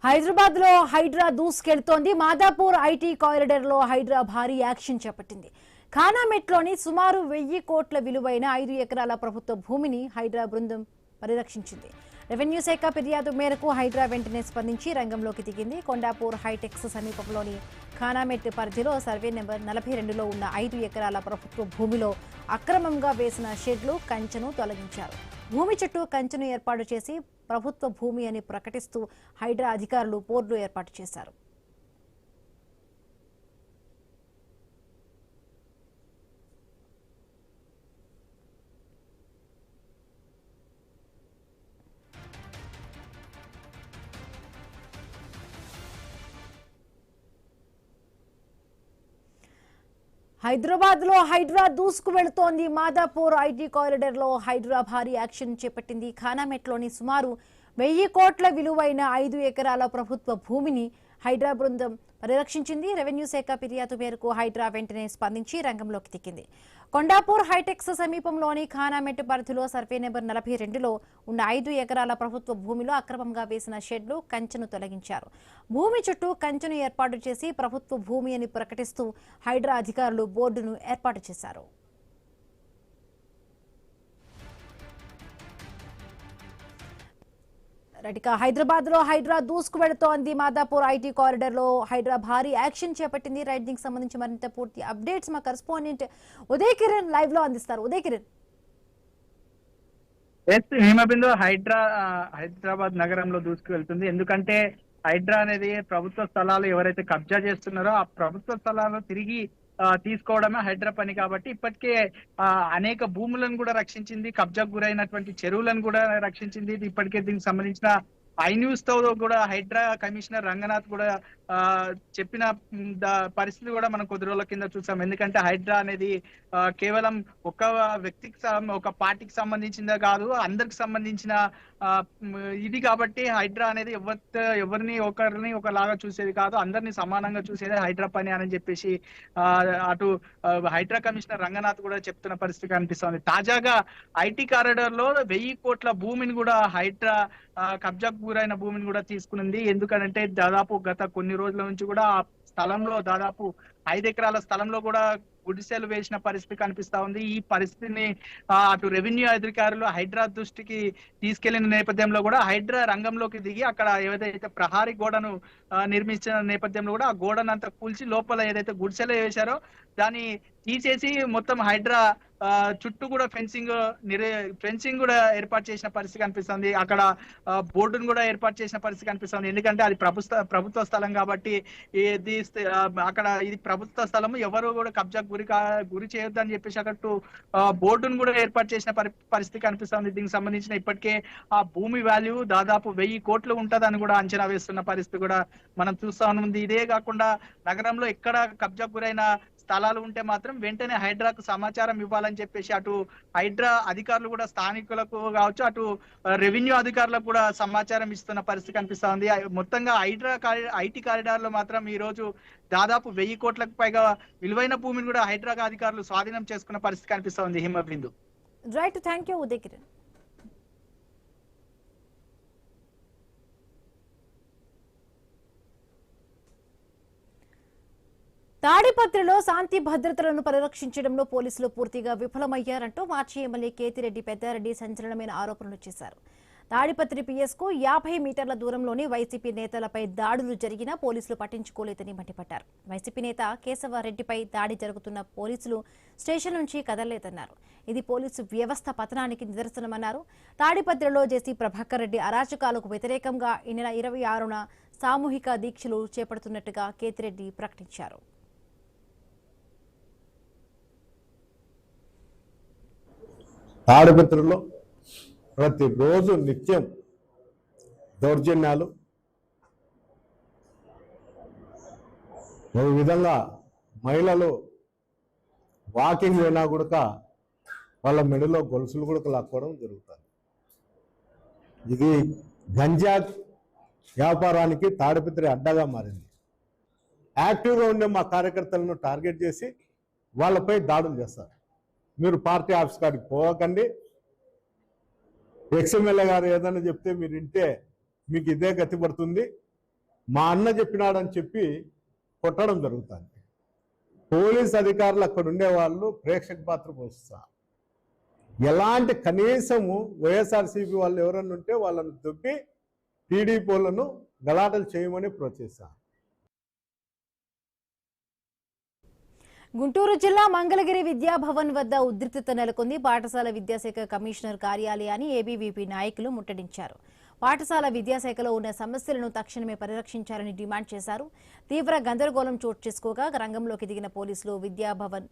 హైదరాబాద్ లో Hydraa దూసుకెళ్తోంది. Madhapur IT corridor లో హైడ్రా భారీ యాక్షన్ చేపట్టింది. ఖానామెట్లోని సుమారు 1000 కోట్ల విలువైన 5 ఎకరాల ప్రభుత్వ భూమిని హైడ్రా బృందం పరిరక్షించింది. రెవెన్యూ శాఖ ఫిర్యాదు మేరకు హైడ్రా వెంటనే స్పందించి రంగంలోకి దిగింది. కొండాపూర్ హైటెక్స్ సమీపంలోని ఖానామెట్ పరిధిలో సర్వే నెంబర్ 42లో ఉన్న 5 ఎకరాల ప్రభుత్వ భూమిలో అక్రమంగా వేసిన షెడ్లు, కంచెను తొలగించారు. భూమి చుట్టూ కంచెను ఏర్పాటు చేసి ప్రభుత్వ భూమి అని ప్రకటిస్తూ హైడ్రా అధికారులు బోర్డు ఏర్పాటు చేశారు. హైదరాబాద్ లో హైడ్రా దూసుకు వెళుతోంది. మాదాపూర్ ఐటీ కారిడార్ లో హైడ్రా భారీ యాక్షన్ చేపట్టింది. ఖానామెట్లోని సుమారు 1000 కోట్ల విలువైన 5 ఎకరాల ప్రభుత్వ భూమిని హైడ్రా బృందం పరిరక్షించింది. రెవెన్యూ శాఖ ఫిర్యాదు మేరకు హైడ్రా వెంటనే స్పందించి రంగంలోకి దిగింది. కొండాపూర్ హైటెక్స్ సమీపంలోని ఖానామెట్ పరిధిలో సర్వే నెంబర్ 42లో ఉన్న 5 ఎకరాల ప్రభుత్వ భూమిలో అక్రమంగా వేసిన షెడ్లు, కంచెను తొలగించారు. భూమి చుట్టూ కంచెను ఏర్పాటు చేసి ప్రభుత్వ భూమి అని ప్రకటిస్తూ హైడ్రా అధికారులు బోర్డును ఏర్పాటు చేశారు. హైదరాబాద్ లో హైడ్రా దూసుకు వెళుతోంది. మాదాపూర్ ఐటీ కారిడార్ లో హైడ్రా భారీ యాక్షన్ చేపట్టింది. రైడింగ్ సంబంధించి మరింత పూర్తి అప్డేట్స్ మా కరెస్పాండెంట్ ఉదయ్ కిరణ్ లైవ్ లో అందిస్తారు. ఉదయ్ కిరణ్. హిమబిందు హైదరాబాద్ నగరంలో దూసుకు వెళ్తుంది. ఎందుకంటే హైడ్రా అనేది ప్రభుత్వ స్థలాలు ఎవరైతే కబ్జా చేస్తున్నారో ఆ ప్రభుత్వ స్థలాలను తిరిగి తీసుకోవడమే హైడ్రా పని. కాబట్టి ఇప్పటికే అనేక భూములను కూడా రక్షించింది, కబ్జాకు గురైనటువంటి చెరువులను కూడా రక్షించింది. ఇప్పటికే దీనికి సంబంధించిన ఐన్యూస్ తో కూడా హైడ్రా కమిషనర్ రంగనాథ్ కూడా చెప్పిన పరిస్థితి కూడా మనం కొద్ది రోజుల కింద చూసాం. ఎందుకంటే హైడ్రా అనేది కేవలం ఒక వ్యక్తికి, ఒక పార్టీకి సంబంధించిందే కాదు, అందరికి సంబంధించిన ఇది. కాబట్టి హైడ్రా అనేది ఎవరిని ఒకలాగా చూసేది కాదు, అందరినీ సమానంగా చూసేది హైడ్రా పని అని చెప్పేసి అటు హైడ్రా కమిషనర్ రంగనాథ్ కూడా చెప్తున్న పరిస్థితి కనిపిస్తుంది. తాజాగా ఐటీ కారిడార్ లో 1000 కోట్ల భూమిని కూడా హైడ్రా కబ్జాకు గురైన భూమిని కూడా తీసుకునింది. ఎందుకంటే దాదాపు గత కొన్ని రోజుల నుంచి కూడా ఆ స్థలంలో దాదాపు 5 ఎకరాల స్థలంలో కూడా గుడిసెలు వేసిన పరిస్థితి కనిపిస్తా ఉంది. ఈ పరిస్థితిని అటు రెవెన్యూ అధికారులు హైడ్రా దృష్టికి తీసుకెళ్లిన నేపథ్యంలో కూడా హైడ్రా రంగంలోకి దిగి అక్కడ ఏదైతే ప్రహారీ గోడను నిర్మించిన నేపథ్యంలో కూడా ఆ గోడను అంతా కూల్చి లోపల ఏదైతే గుడిసెలు వేశారో దాన్ని తీసేసి మొత్తం హైడ్రా చుట్టూ కూడా ఫెన్సింగ్ కూడా ఏర్పాటు చేసిన పరిస్థితి కనిపిస్తుంది. అక్కడ బోర్డును కూడా ఏర్పాటు చేసిన పరిస్థితి కనిపిస్తుంది. ఎందుకంటే అది ప్రభుత్వ స్థలం కాబట్టి అక్కడ ఇది ప్రభుత్వ స్థలం, ఎవరు కూడా కబ్జాకు గురి చేయొద్దని చెప్పేసి అక్కడ బోర్డును కూడా ఏర్పాటు చేసిన పరిస్థితి కనిపిస్తుంది. దీనికి సంబంధించిన ఇప్పటికే ఆ భూమి వాల్యూ దాదాపు 1000 కోట్లు ఉంటదని కూడా అంచనా వేస్తున్న పరిస్థితి కూడా మనం చూస్తా ఉంది. ఇదే కాకుండా నగరంలో ఎక్కడ కబ్జాకు గురైన స్థలాలు ఉంటే మాత్రం వెంటనే హైడ్రాకు సమాచారం ఇవ్వాలని చెప్పేసి అటు హైడ్రా అధికారులు కూడా స్థానికులకు కావచ్చు, అటు రెవెన్యూ అధికారులకు కూడా సమాచారం ఇస్తున్న పరిస్థితి కనిపిస్తా ఉంది. మొత్తంగా ఐటీ కారిడార్ లో మాత్రం ఈ రోజు దాదాపు 1000 కోట్లకు పైగా విలువైన భూమిని కూడా హైడ్రా అధికారులు స్వాధీనం చేసుకున్న పరిస్థితి కనిపిస్తా ఉంది. Himabindu. Right, thank you Uday Kiran. తాడిపత్రిలో శాంతి భద్రతలను పరిరక్షించడంలో పోలీసులు పూర్తిగా విఫలమయ్యారంటూ మాజీ ఎమ్మెల్యే కేతిరెడ్డి పెద్దారెడ్డి సంచలనమైన ఆరోపణలు చేశారు. తాడిపత్రి పిఎస్కు 50 మీటర్ల దూరంలోని వైసీపీ నేతలపై దాడులు జరిగినా పోలీసులు పట్టించుకోలేదని మండిపడ్డారు. వైసీపీ నేత కేశవరెడ్డిపై దాడి జరుగుతున్న పోలీసులు స్టేషన్ నుంచి కదలలేదన్నారు. ఇది పోలీసు వ్యవస్థ పతనానికి నిదర్శనమన్నారు. తాడిపత్రిలో జేసీ ప్రభాకర్ రెడ్డి అరాచకాలకు వ్యతిరేకంగా ఈ నెల 26న సామూహిక దీక్షలు చేపడుతున్నట్టుగా కేతిరెడ్డి ప్రకటించారు. తాడిపత్రిలో ప్రతిరోజు నిత్యం దౌర్జన్యాలు, ఒక విధంగా మహిళలు వాకింగ్ అయినా కూడా వాళ్ళ మెడలో గొలుసులు కూడా లాక్కోవడం జరుగుతుంది. ఇది గంజా వ్యాపారానికి తాడిపత్రి అడ్డగా మారింది. యాక్టివ్గా ఉండే మా కార్యకర్తలను టార్గెట్ చేసి వాళ్ళపై దాడులు చేస్తారు. మీరు పార్టీ ఆఫీస్ కాడికి పోకండి, ఎక్స్ఎమ్మెల్యే గారు ఏదైనా చెప్తే మీరు వింటే మీకు ఇదే గతి పడుతుంది, మా అన్న చెప్పినాడని చెప్పి కొట్టడం జరుగుతుంది. పోలీస్ అధికారులు అక్కడ ఉండే వాళ్ళు ప్రేక్షక పాత్ర పోషిస్తారు. ఎలాంటి కనీసము వైఎస్ఆర్సీపీ వాళ్ళు ఎవరన్నా ఉంటే వాళ్ళను దొబ్బి టీడీపీలను గలాటలు చేయమని ప్రోత్సహిస్తారు. గుంటూరు జిల్లా మంగళగిరి విద్యాభవన్ వద్ద ఉద్రిక్తత నెలకొంది. పాఠశాల విద్యాశాఖ కమిషనర్ కార్యాలయాన్ని ఏబీవీపీ నాయకులు ముట్టడించారు. పాఠశాల విద్యాశాఖలో ఉన్న సమస్యలను తక్షణమే పరిరక్షించాలని డిమాండ్ చేశారు. తీవ్ర గందరగోళం చోటు చేసుకోగా రంగంలోకి దిగిన పోలీసులు విద్యాభవన్